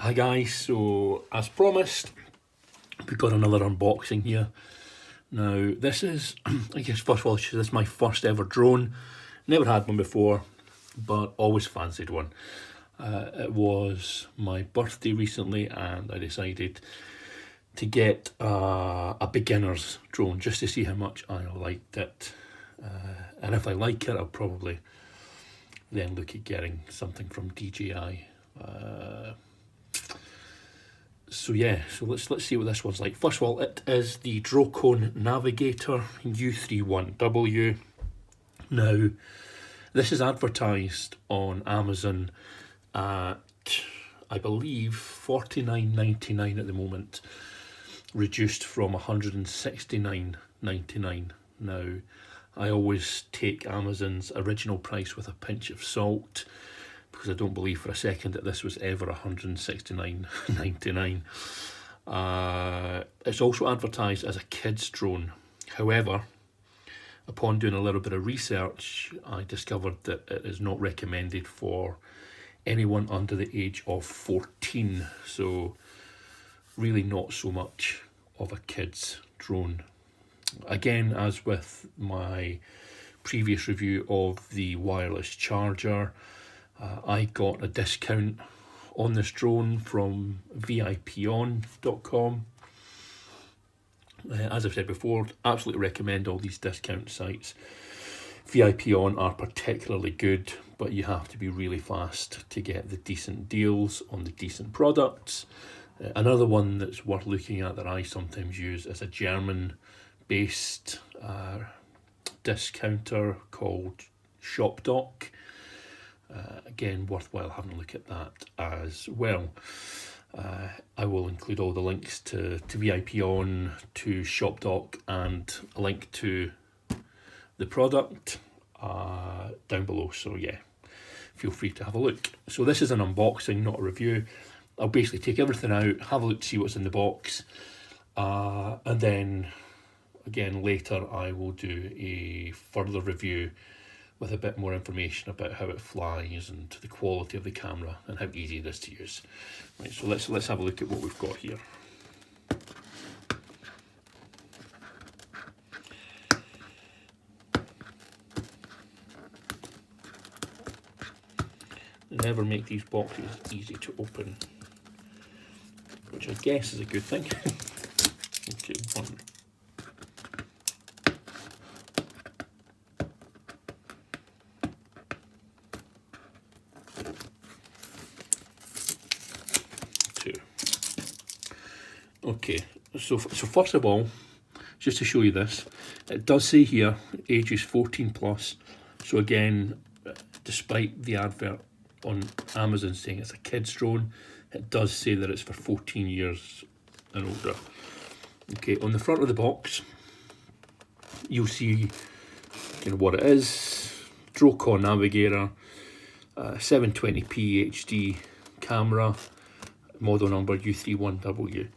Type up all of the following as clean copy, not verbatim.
Hi guys, so as promised, we've got another unboxing here. Now this is, I guess first of all, this is my first ever drone. Never had one before, but always fancied one. It was my birthday recently and I decided to get a beginner's drone just to see how much I liked it. And if I like it, I'll probably then look at getting something from DJI. So let's see what this one's like. First of all, it is the DROCON Navigator U31W. Now, this is advertised on Amazon at, I believe, $49.99 at the moment, reduced from $169.99. Now, I always take Amazon's original price with a pinch of salt, because I don't believe for a second that this was ever $169.99. It's also advertised as a kid's drone. However, upon doing a little bit of research, I discovered that it is not recommended for anyone under the age of 14. So really not so much of a kid's drone. Again, as with my previous review of the wireless charger, I got a discount on this drone from vipoon.com. As I've said before, absolutely recommend all these discount sites. Vipoon are particularly good, but you have to be really fast to get the decent deals on the decent products. Another one that's worth looking at that I sometimes use is a German-based discounter called ShopDoc. Again, worthwhile having a look at that as well. I will include all the links to Vipoon, to ShopDoc, and a link to the product down below. So yeah, feel free to have a look. So this is an unboxing, not a review. I'll basically take everything out, have a look to see what's in the box, and then again later I will do a further review with a bit more information about how it flies and the quality of the camera and how easy it is to use. Right, so let's have a look at what we've got here. They never make these boxes easy to open, which I guess is a good thing. Okay, one. Okay, so first of all, just to show you this, it does say here ages 14 plus. So again, despite the advert on Amazon saying it's a kid's drone, it does say that it's for 14 years and older. Okay, on the front of the box, you'll see what it is. DROCON Navigator, 720p HD camera, model number U31W.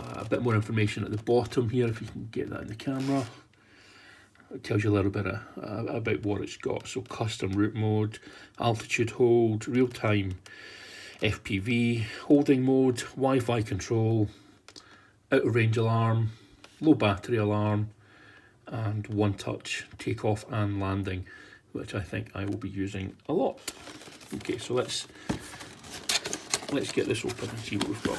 A bit more information at the bottom here, if you can get that in the camera. It tells you a little bit about what it's got. So custom route mode, altitude hold, real-time FPV, holding mode, Wi-Fi control, out of range alarm, low battery alarm, and one-touch takeoff and landing, which I think I will be using a lot. Okay, so let's get this open and see what we've got.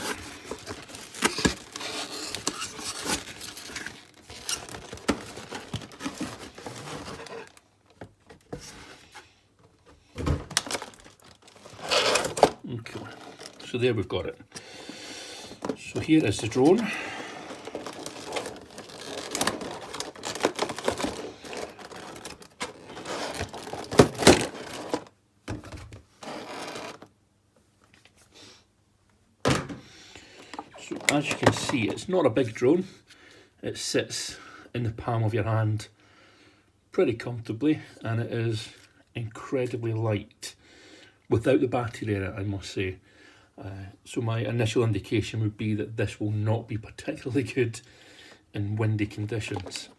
Okay, so there we've got it. So here is the drone. So as you can see, it's not a big drone. It sits in the palm of your hand pretty comfortably, and it is incredibly light. Without the battery in it, I must say. So my initial indication would be that this will not be particularly good in windy conditions.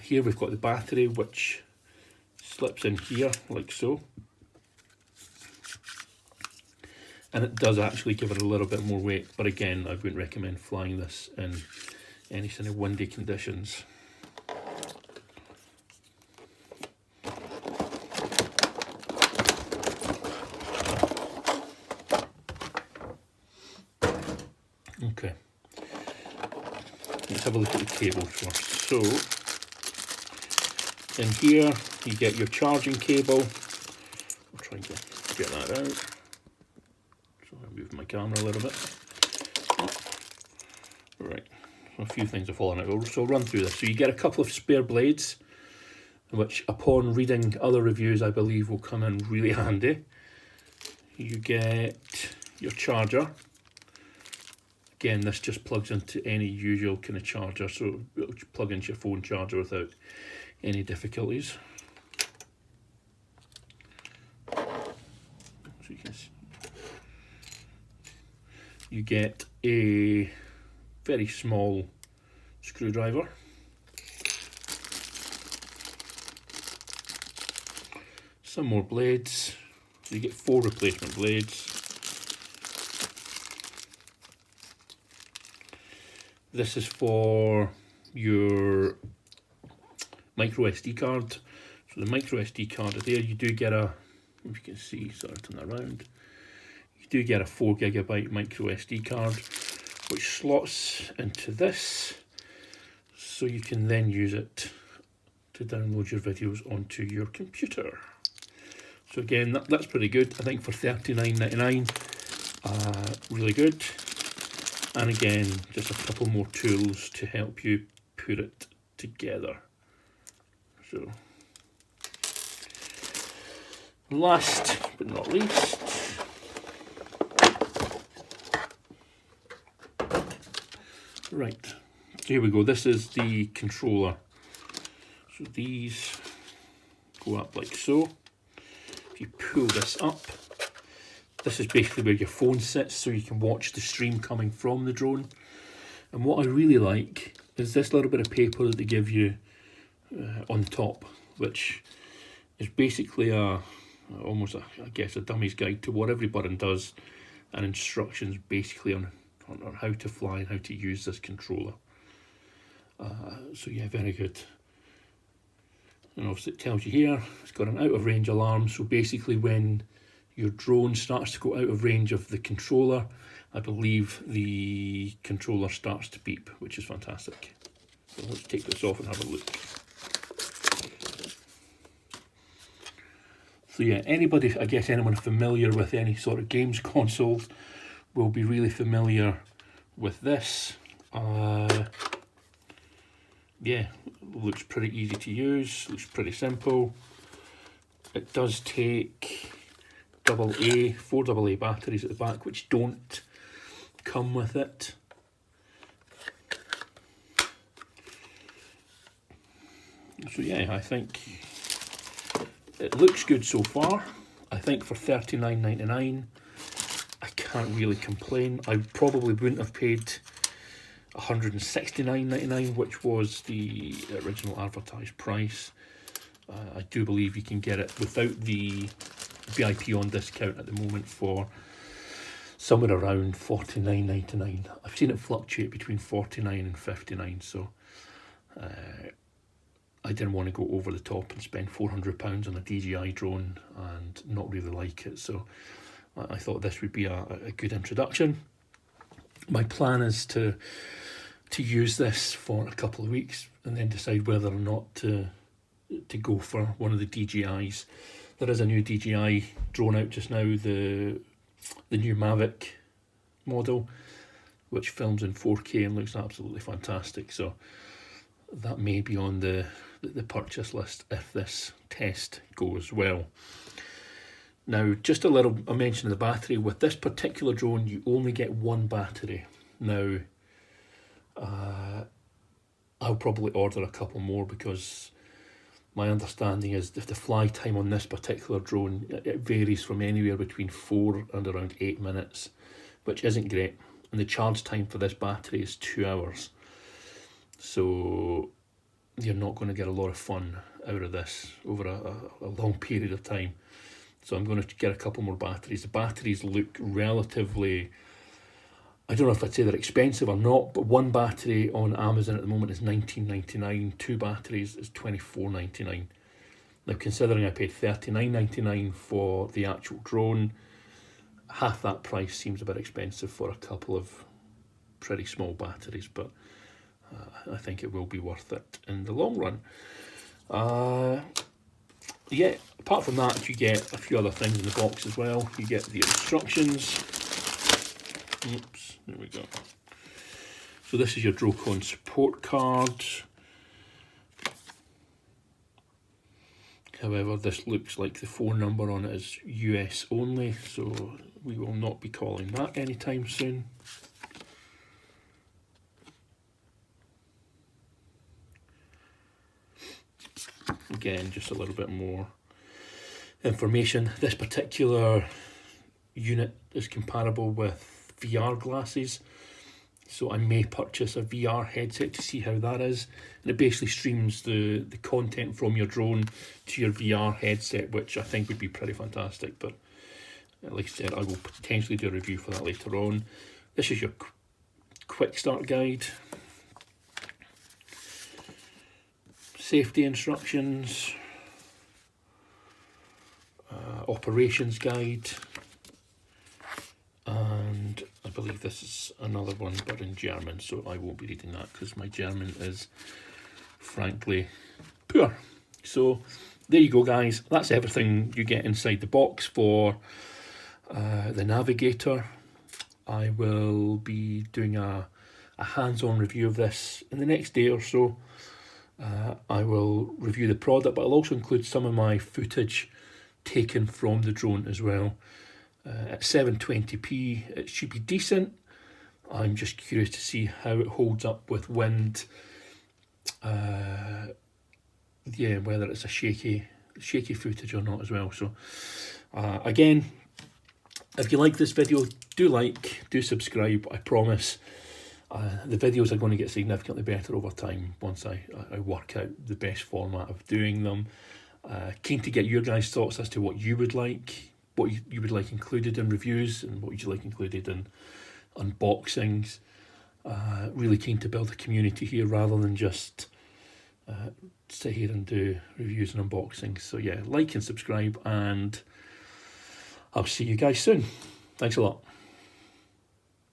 Here we've got the battery, which slips in here like so. and it does actually give it a little bit more weight, but again, I wouldn't recommend flying this in any kind of windy conditions. Okay, let's have a look at the cable first. So in here you get your charging cable. I'll try and get that out. So I'll move my camera a little bit. Right, a few things have fallen out, so I'll run through this. So you get a couple of spare blades, which upon reading other reviews I believe will come in really handy. You get your charger. Again, this just plugs into any usual kind of charger, so it'll plug into your phone charger without any difficulties. So you can see. You get a very small screwdriver. Some more blades. You get 4 replacement blades. This is for your micro SD card. So the micro SD card is there. You do get a, if you can see, sort of turn that around. You do get a 4 GB micro SD card, which slots into this, so you can then use it to download your videos onto your computer. So again, that's pretty good. I think for $39.99, really good. And again, just a couple more tools to help you put it together. So, last but not least, right, so here we go. This is the controller. So these go up like so. If you pull this up, this is basically where your phone sits, so you can watch the stream coming from the drone. And what I really like is this little bit of paper that they give you on the top, which is basically almost I guess a dummy's guide to what every button does, and instructions basically on how to fly and how to use this controller. So yeah, very good. And obviously it tells you here it's got an out of range alarm, so basically when your drone starts to go out of range of the controller, I believe the controller starts to beep, which is fantastic. So let's take this off and have a look. So yeah, anybody, I guess anyone familiar with any sort of games consoles will be really familiar with this. Yeah, looks pretty easy to use, looks pretty simple. It does take 4 AA batteries at the back, which don't come with it. So yeah, I think it looks good so far. I think for $39.99, I can't really complain. I probably wouldn't have paid $169.99, which was the original advertised price. I do believe you can get it without the VIP on discount at the moment for somewhere around $49.99. I've seen it fluctuate between $49 and $59, so I didn't want to go over the top and spend £400 on a DJI drone and not really like it, so I thought this would be a good introduction. My plan is to use this for a couple of weeks and then decide whether or not to go for one of the DJIs. There is a new DJI drone out just now, the new Mavic model, which films in 4K and looks absolutely fantastic. So that may be on the purchase list if this test goes well. Now, just a mention of the battery. With this particular drone, you only get 1 battery. Now, I'll probably order a couple more, because my understanding is that the fly time on this particular drone, it varies from anywhere between 4 and around 8 minutes, which isn't great. And the charge time for this battery is 2 hours. So you're not going to get a lot of fun out of this over a long period of time. So I'm going to get a couple more batteries. The batteries look relatively, I don't know if I'd say they're expensive or not, but one battery on Amazon at the moment is $19.99. 2 batteries is $24.99. Now, considering I paid $39.99 for the actual drone, half that price seems a bit expensive for a couple of pretty small batteries, but I think it will be worth it in the long run. Yeah, apart from that, you get a few other things in the box as well. You get the instructions. Oops, there we go. So this is your DROCON support card. However, this looks like the phone number on it is US only, so we will not be calling that anytime soon. Again, just a little bit more information. This particular unit is comparable with VR glasses, so I may purchase a VR headset to see how that is. And it basically streams the content from your drone to your VR headset, which I think would be pretty fantastic. But like I said, I will potentially do a review for that later on. This is your quick start guide. Safety instructions. Operations guide. And I believe this is another one, but in German, so I won't be reading that because my German is frankly poor. So there you go, guys. That's everything you get inside the box for the Navigator. I will be doing a hands-on review of this in the next day or so. I will review the product, but I'll also include some of my footage taken from the drone as well. At 720p, it should be decent. I'm just curious to see how it holds up with wind. Yeah, whether it's a shaky footage or not as well. So again, if you like this video, do subscribe. I promise the videos are going to get significantly better over time once I work out the best format of doing them. Keen to get your guys' thoughts as to what you would like, what you would like included in reviews and what you'd like included in unboxings. Really keen to build a community here rather than just sit here and do reviews and unboxings. So yeah, like and subscribe, and I'll see you guys soon. Thanks a lot.